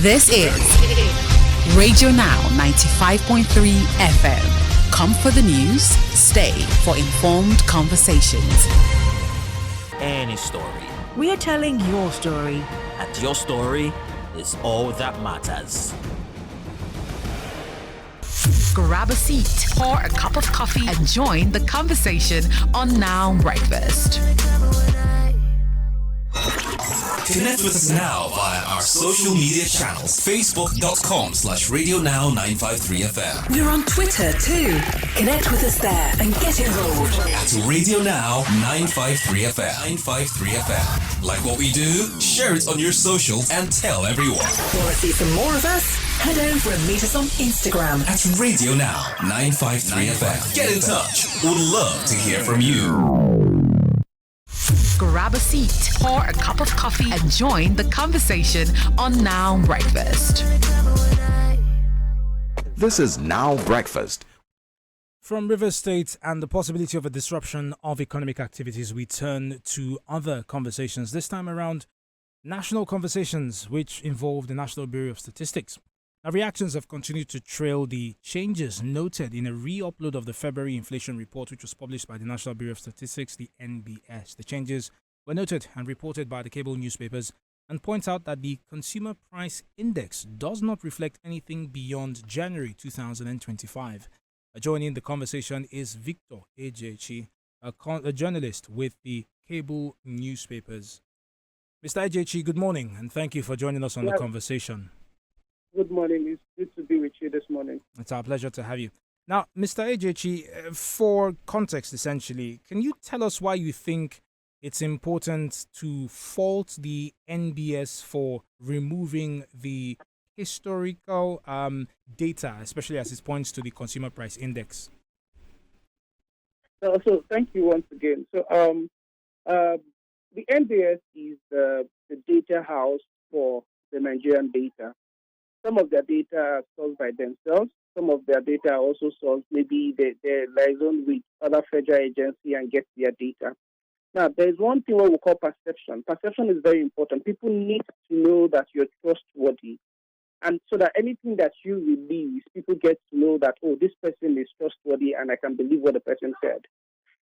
This is Radio Now 95.3 FM. Come for the news, stay for informed conversations. Any story. We are telling your story. And your story is all that matters. Grab a seat, pour a cup of coffee, and join the conversation on Now Breakfast. Connect with us now via our social media channels. Facebook.com/Radio Now 953 FM. We're on Twitter too. Connect with us there and get involved. At Radio Now 953 FM. 953 FM. Like what we do? Share it on your socials and tell everyone. Want to see some more of us? Head over and meet us on Instagram at Radio Now 953 FM. Get in touch. We'd love to hear from you. Grab a seat, pour a cup of coffee, and join the conversation on Now Breakfast. This is Now Breakfast. From Rivers State and the possibility of a disruption of economic activities, we turn to other conversations. This time around, national conversations which involve the National Bureau of Statistics. Now, reactions have continued to trail the changes noted in a re-upload of the February inflation report, which was published by the National Bureau of Statistics, the NBS. The changes were noted and reported by the cable newspapers and point out that the Consumer Price Index does not reflect anything beyond January 2025. Joining the conversation is Victor Ejechi, a journalist with the cable newspapers. Mr. Ejechi, good morning, and thank you for joining us on the conversation. Good morning. It's good to be with you this morning. It's our pleasure to have you. Now, Mr. Ejechi, for context, essentially, can you tell us why you think it's important to fault the NBS for removing the historical data, especially as it points to the Consumer Price Index? So thank you once again. So the NBS is the data house for the Nigerian data. Some of their data are sourced by themselves. Some of their data are also sourced. Maybe they liaison with other federal agency and get their data. Now, there's one thing what we call perception. Perception is very important. People need to know that you're trustworthy. And so that anything that you release, people get to know that, oh, this person is trustworthy and I can believe what the person said.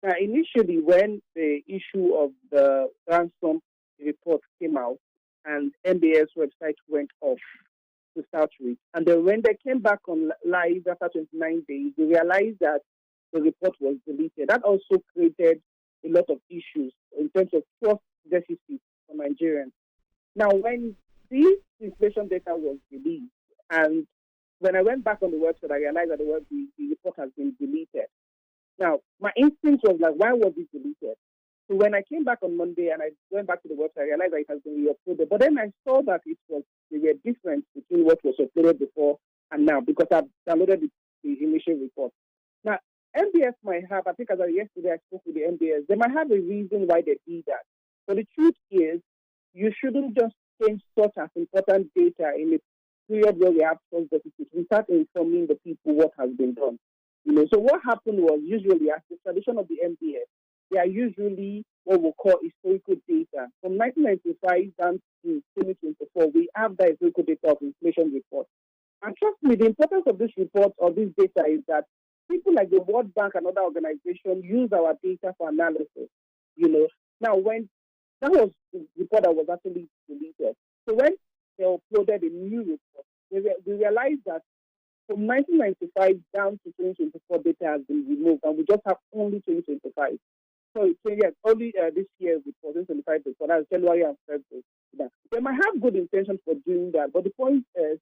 Now, initially, when the issue of the ransom report came out and NBS website went off to start with, and then when they came back on live after 29 days, they realized that the report was deleted. That also created a lot of issues in terms of trust deficit for Nigerians. Now, when this inflation data was released, and when I went back on the website, I realized that the report has been deleted. Now, my instinct was like, why was it deleted? So when I came back on Monday and I went back to the website, I realized that it has been re-uploaded. But then I saw that there were difference between what was uploaded before and now because I've downloaded the initial report. Now, MBS might have, I think as of yesterday I spoke with the MBS, they might have a reason why they did that. But the truth is, you shouldn't just change such as important data in a period where we have trust deficit without informing the people what has been done. So what happened was usually, as the tradition of the MBS, they are usually what we call historical data. From 1995 down to 2024, we have that historical data of inflation report. And trust me, the importance of this report or this data is that people like the World Bank and other organizations use our data for analysis. Now when that was the report that was actually deleted. So when they uploaded a new report, we realized that from 1995 down to 2024, data has been removed, and we just have only 2025. So yes, only this year report, 2025 report, that's January and February. They might have good intentions for doing that, but the point is,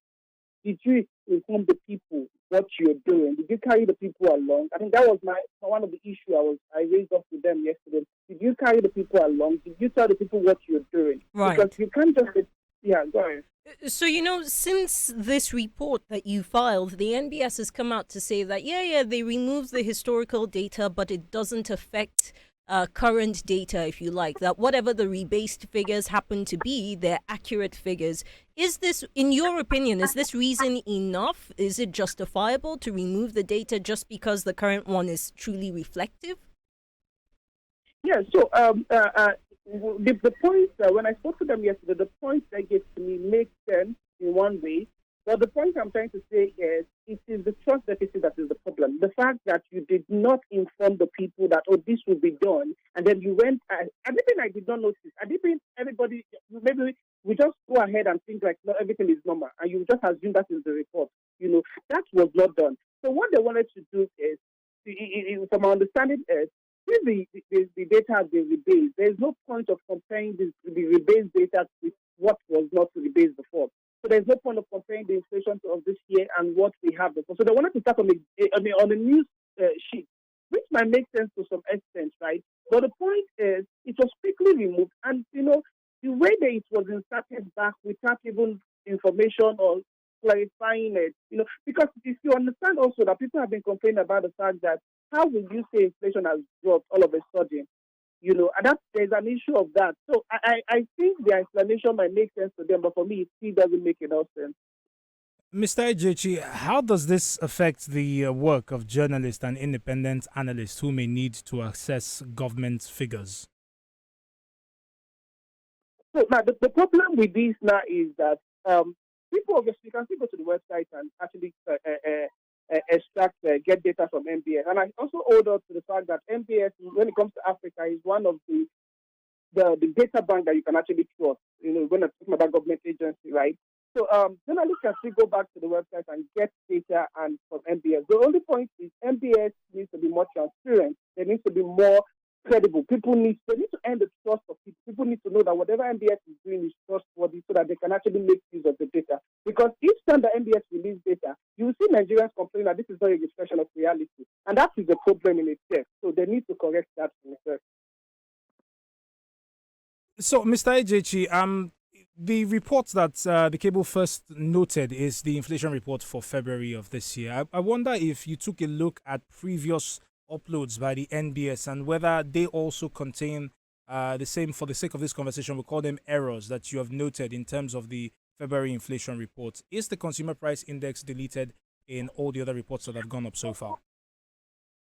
did you inform the people what you're doing? Did you carry the people along? I think that was one of the issues I raised up to them yesterday. Did you carry the people along? Did you tell the people what you're doing? Right. Because you can't just go ahead. So, since this report that you filed, the NBS has come out to say that, they removed the historical data, but it doesn't affect current data, if you like, that whatever the rebased figures happen to be, they're accurate figures. Is this, in your opinion, is this reason enough? Is it justifiable to remove the data just because the current one is truly reflective? Yeah, so the point, when I spoke to them yesterday, the point they gave to me makes sense in one way. But the point I'm trying to say is it is the trust deficit that is the problem. The fact that you did not inform the people that, oh, this will be done, and then you went, everything I did not notice. I didn't, everybody, maybe we just go ahead and think like, no, everything is normal, and you just assume that is the report. That was not done. So what they wanted to do is, from my understanding is, since the data has been rebased, there is no point of comparing the rebased data with what was not rebased before. So there's no point of comparing the inflation of this year and what we have before. So they wanted to start on a new sheet, which might make sense to some extent, right? But the point is, it was quickly removed, and the way that it was inserted back without even information or clarifying it, because if you understand also that people have been complaining about the fact that how will you say inflation has dropped all of a sudden? And there's an issue of that. So I think the explanation might make sense to them, but for me, it still doesn't make enough sense. Mr. Ejechi, how does this affect the work of journalists and independent analysts who may need to access government figures? So now the problem with this now is that people obviously can still go to the website and actually extract, get data from MBS. And I also hold on to the fact that MBS, when it comes to Africa, is one of the data bank that you can actually trust, when I'm talking about government agency, right? So journalists can still go back to the website and get data and from MBS. The only point is MBS needs to be more transparent. There needs to be more credible. They need to earn the trust of people. People need to know that whatever MBS is doing is trustworthy so that they can actually make use of the data. Because each time the MBS release data, you will see Nigerians complain that this is not a reflection of reality. And that is a problem in itself. So they need to correct that in itself. So, Mr. Ejechi, the report that the cable first noted is the inflation report for February of this year. I wonder if you took a look at previous uploads by the NBS and whether they also contain the same, for the sake of this conversation, we'll call them errors that you have noted in terms of the February inflation report. Is the consumer price index deleted in all the other reports that have gone up so far?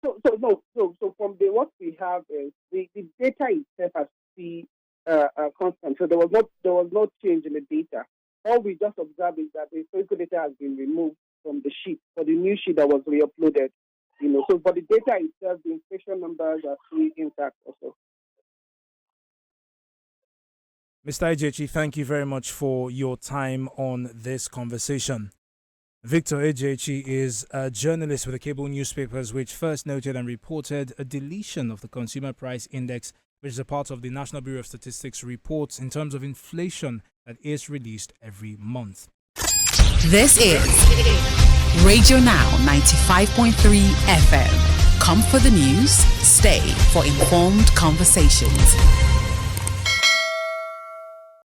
So from what we have is the data itself has the constant. So there was no change in the data. All we just observed is that the historical data has been removed from the sheet, for the new sheet that was re-uploaded. So but the data itself, the inflation numbers are still intact also. Mr. Ejechi, thank you very much for your time on this conversation. Victor Ejechi is a journalist with the cable newspapers, which first noted and reported a deletion of the consumer price index, which is a part of the National Bureau of Statistics reports in terms of inflation that is released every month. This is Radio Now 95.3 FM. Come for the news, stay for informed conversations.